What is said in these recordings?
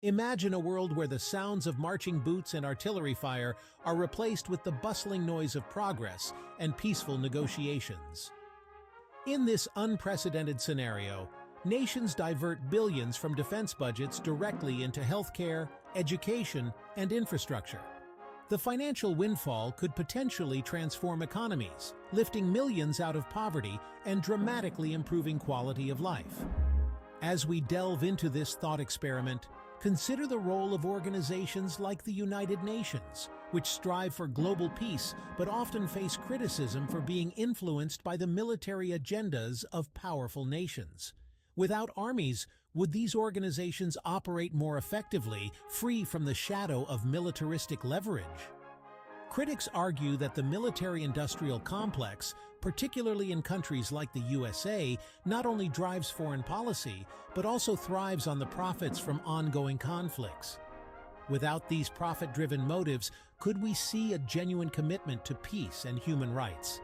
Imagine a world where the sounds of marching boots and artillery fire are replaced with the bustling noise of progress and peaceful negotiations. In this unprecedented scenario, nations divert billions from defense budgets directly into healthcare, education, and infrastructure. The financial windfall could potentially transform economies, lifting millions out of poverty and dramatically improving quality of life. As we delve into this thought experiment, consider the role of organizations like the United Nations, which strive for global peace but often face criticism for being influenced by the military agendas of powerful nations. Without armies, would these organizations operate more effectively, free from the shadow of militaristic leverage? Critics argue that the military-industrial complex, particularly in countries like the USA, not only drives foreign policy, but also thrives on the profits from ongoing conflicts. Without these profit-driven motives, could we see a genuine commitment to peace and human rights?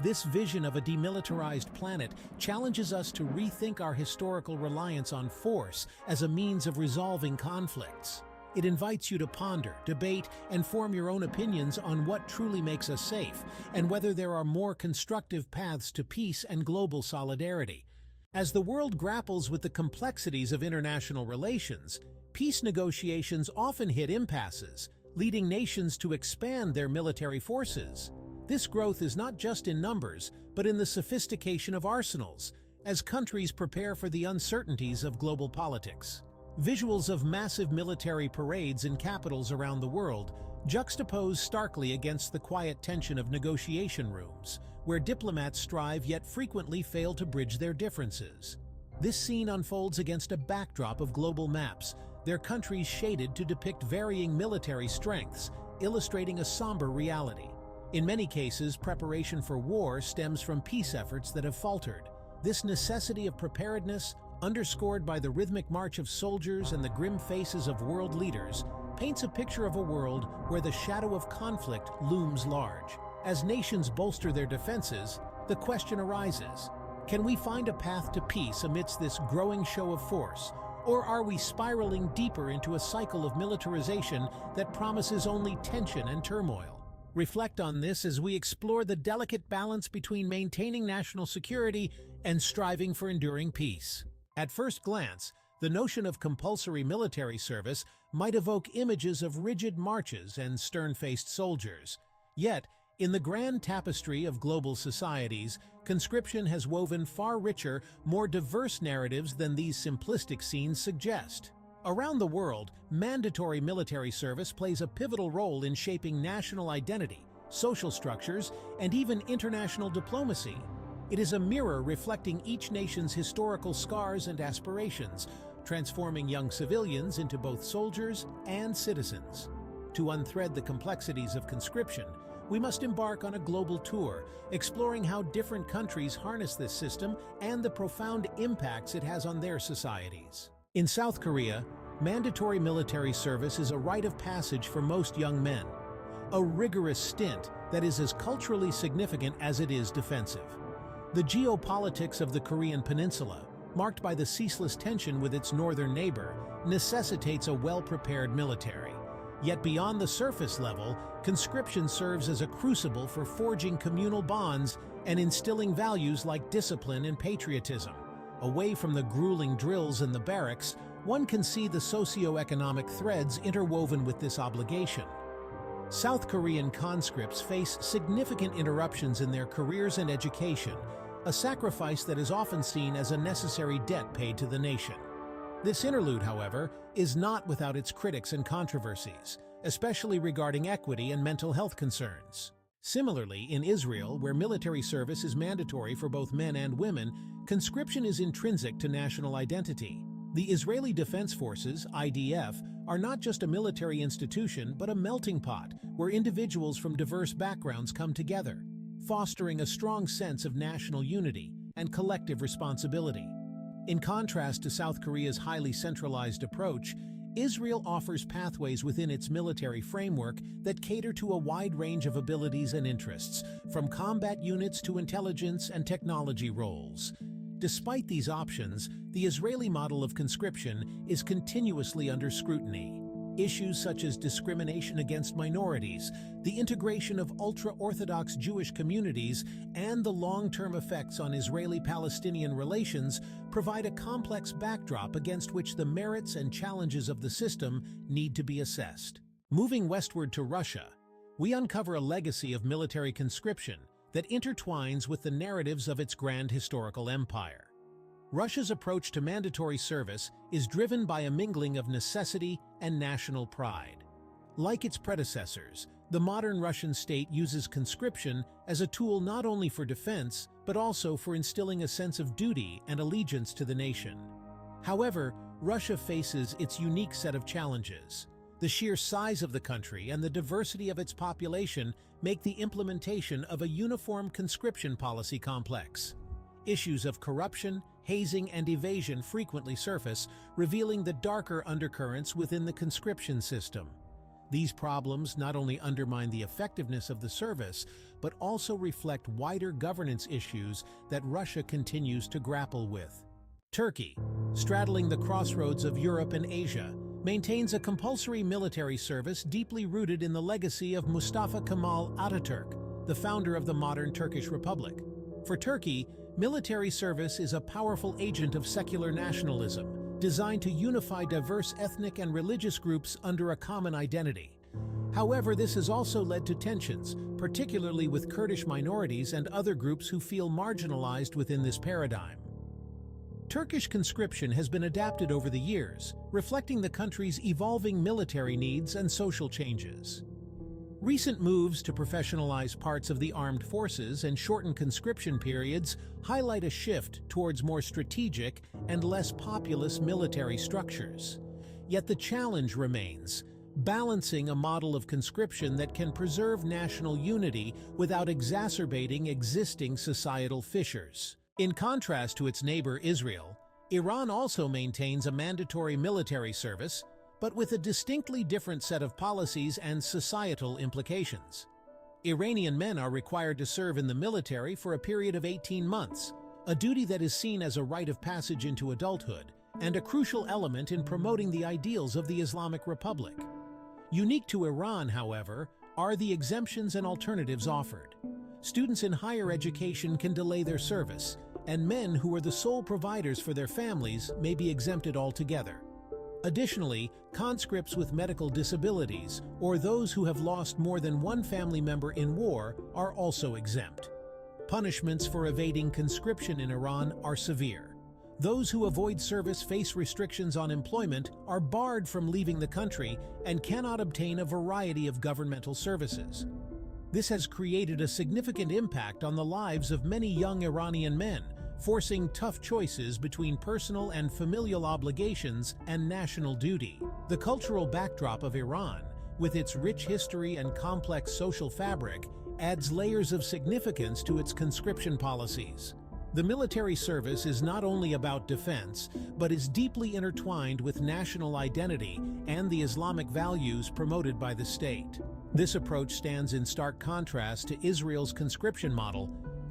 This vision of a demilitarized planet challenges us to rethink our historical reliance on force as a means of resolving conflicts. It invites you to ponder, debate, and form your own opinions on what truly makes us safe, and whether there are more constructive paths to peace and global solidarity. As the world grapples with the complexities of international relations, peace negotiations often hit impasses, leading nations to expand their military forces. This growth is not just in numbers, but in the sophistication of arsenals, as countries prepare for the uncertainties of global politics. Visuals of massive military parades in capitals around the world juxtapose starkly against the quiet tension of negotiation rooms, where diplomats strive yet frequently fail to bridge their differences. This scene unfolds against a backdrop of global maps, their countries shaded to depict varying military strengths, illustrating a somber reality. In many cases, preparation for war stems from peace efforts that have faltered. This necessity of preparedness, underscored by the rhythmic march of soldiers and the grim faces of world leaders, paints a picture of a world where the shadow of conflict looms large. As nations bolster their defenses, the question arises: can we find a path to peace amidst this growing show of force? Or are we spiraling deeper into a cycle of militarization that promises only tension and turmoil? Reflect on this as we explore the delicate balance between maintaining national security and striving for enduring peace. At first glance, the notion of compulsory military service might evoke images of rigid marches and stern-faced soldiers. Yet, in the grand tapestry of global societies, conscription has woven far richer, more diverse narratives than these simplistic scenes suggest. Around the world, mandatory military service plays a pivotal role in shaping national identity, social structures, and even international diplomacy. It is a mirror reflecting each nation's historical scars and aspirations, transforming young civilians into both soldiers and citizens. To unthread the complexities of conscription, we must embark on a global tour, exploring how different countries harness this system and the profound impacts it has on their societies. In South Korea, mandatory military service is a rite of passage for most young men, a rigorous stint that is as culturally significant as it is defensive. The geopolitics of the Korean Peninsula, marked by the ceaseless tension with its northern neighbor, necessitates a well-prepared military. Yet beyond the surface level, conscription serves as a crucible for forging communal bonds and instilling values like discipline and patriotism. Away from the grueling drills in the barracks, one can see the socio-economic threads interwoven with this obligation. South Korean conscripts face significant interruptions in their careers and education, a sacrifice that is often seen as a necessary debt paid to the nation. This interlude, however, is not without its critics and controversies, especially regarding equity and mental health concerns. Similarly, in Israel, where military service is mandatory for both men and women, conscription is intrinsic to national identity. The Israeli Defense Forces, IDF, are not just a military institution but a melting pot where individuals from diverse backgrounds come together, fostering a strong sense of national unity and collective responsibility. In contrast to South Korea's highly centralized approach, Israel offers pathways within its military framework that cater to a wide range of abilities and interests, from combat units to intelligence and technology roles. Despite these options, the Israeli model of conscription is continuously under scrutiny. Issues such as discrimination against minorities, the integration of ultra-Orthodox Jewish communities, and the long-term effects on Israeli-Palestinian relations provide a complex backdrop against which the merits and challenges of the system need to be assessed. Moving westward to Russia, we uncover a legacy of military conscription that intertwines with the narratives of its grand historical empire. Russia's approach to mandatory service is driven by a mingling of necessity and national pride. Like its predecessors, the modern Russian state uses conscription as a tool not only for defense, but also for instilling a sense of duty and allegiance to the nation. However, Russia faces its unique set of challenges. The sheer size of the country and the diversity of its population make the implementation of a uniform conscription policy complex. Issues of corruption, hazing, and evasion frequently surface, revealing the darker undercurrents within the conscription system. These problems not only undermine the effectiveness of the service, but also reflect wider governance issues that Russia continues to grapple with. Turkey, straddling the crossroads of Europe and Asia, maintains a compulsory military service deeply rooted in the legacy of Mustafa Kemal Atatürk, the founder of the modern Turkish Republic. For Turkey, military service is a powerful agent of secular nationalism, designed to unify diverse ethnic and religious groups under a common identity. However, this has also led to tensions, particularly with Kurdish minorities and other groups who feel marginalized within this paradigm. Turkish conscription has been adapted over the years, reflecting the country's evolving military needs and social changes. Recent moves to professionalize parts of the armed forces and shorten conscription periods highlight a shift towards more strategic and less populous military structures. Yet the challenge remains, balancing a model of conscription that can preserve national unity without exacerbating existing societal fissures. In contrast to its neighbor Israel, Iran also maintains a mandatory military service, but with a distinctly different set of policies and societal implications. Iranian men are required to serve in the military for a period of 18 months, a duty that is seen as a rite of passage into adulthood and a crucial element in promoting the ideals of the Islamic Republic. Unique to Iran, however, are the exemptions and alternatives offered. Students in higher education can delay their service, and men who are the sole providers for their families may be exempted altogether. Additionally, conscripts with medical disabilities or those who have lost more than one family member in war are also exempt. Punishments for evading conscription in Iran are severe. Those who avoid service face restrictions on employment, are barred from leaving the country, and cannot obtain a variety of governmental services. This has created a significant impact on the lives of many young Iranian men, forcing tough choices between personal and familial obligations and national duty. The cultural backdrop of Iran, with its rich history and complex social fabric, adds layers of significance to its conscription policies. The military service is not only about defense, but is deeply intertwined with national identity and the Islamic values promoted by the state. This approach stands in stark contrast to Israel's conscription model,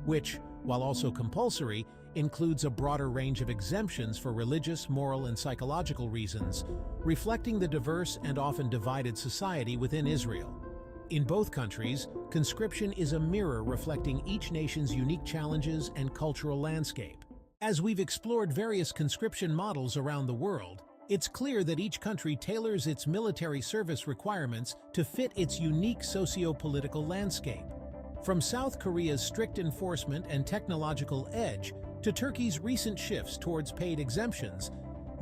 which, while also compulsory, includes a broader range of exemptions for religious, moral, and psychological reasons, reflecting the diverse and often divided society within Israel. In both countries, conscription is a mirror reflecting each nation's unique challenges and cultural landscape. As we've explored various conscription models around the world, it's clear that each country tailors its military service requirements to fit its unique socio-political landscape. From South Korea's strict enforcement and technological edge to Turkey's recent shifts towards paid exemptions,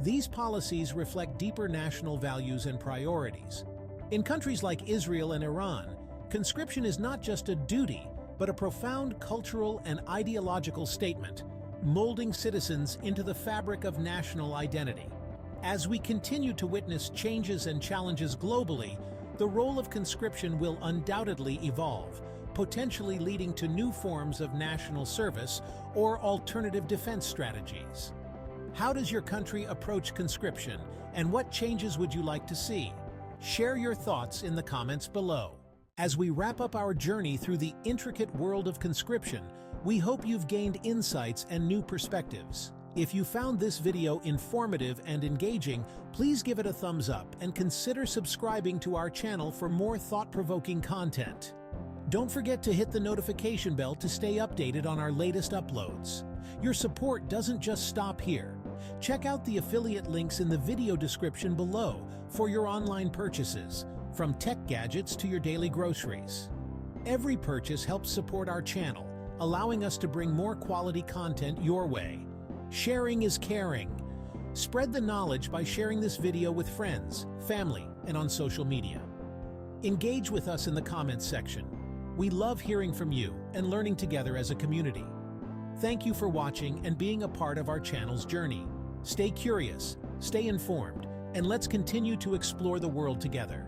these policies reflect deeper national values and priorities. In countries like Israel and Iran, conscription is not just a duty, but a profound cultural and ideological statement, molding citizens into the fabric of national identity. As we continue to witness changes and challenges globally, the role of conscription will undoubtedly evolve, potentially leading to new forms of national service or alternative defense strategies. How does your country approach conscription, and what changes would you like to see? Share your thoughts in the comments below. As we wrap up our journey through the intricate world of conscription, We hope you've gained insights and new perspectives. If you found this video informative and engaging, please give it a thumbs up and consider subscribing to our channel for more thought-provoking content. Don't forget to hit the notification bell to stay updated on our latest uploads. Your support doesn't just stop here. Check out the affiliate links in the video description below for your online purchases, from tech gadgets to your daily groceries. Every purchase helps support our channel, allowing us to bring more quality content your way. Sharing is caring. Spread the knowledge by sharing this video with friends, family, and on social media. Engage with us in the comments section. We love hearing from you and learning together as a community. Thank you for watching and being a part of our channel's journey. Stay curious, stay informed, and let's continue to explore the world together.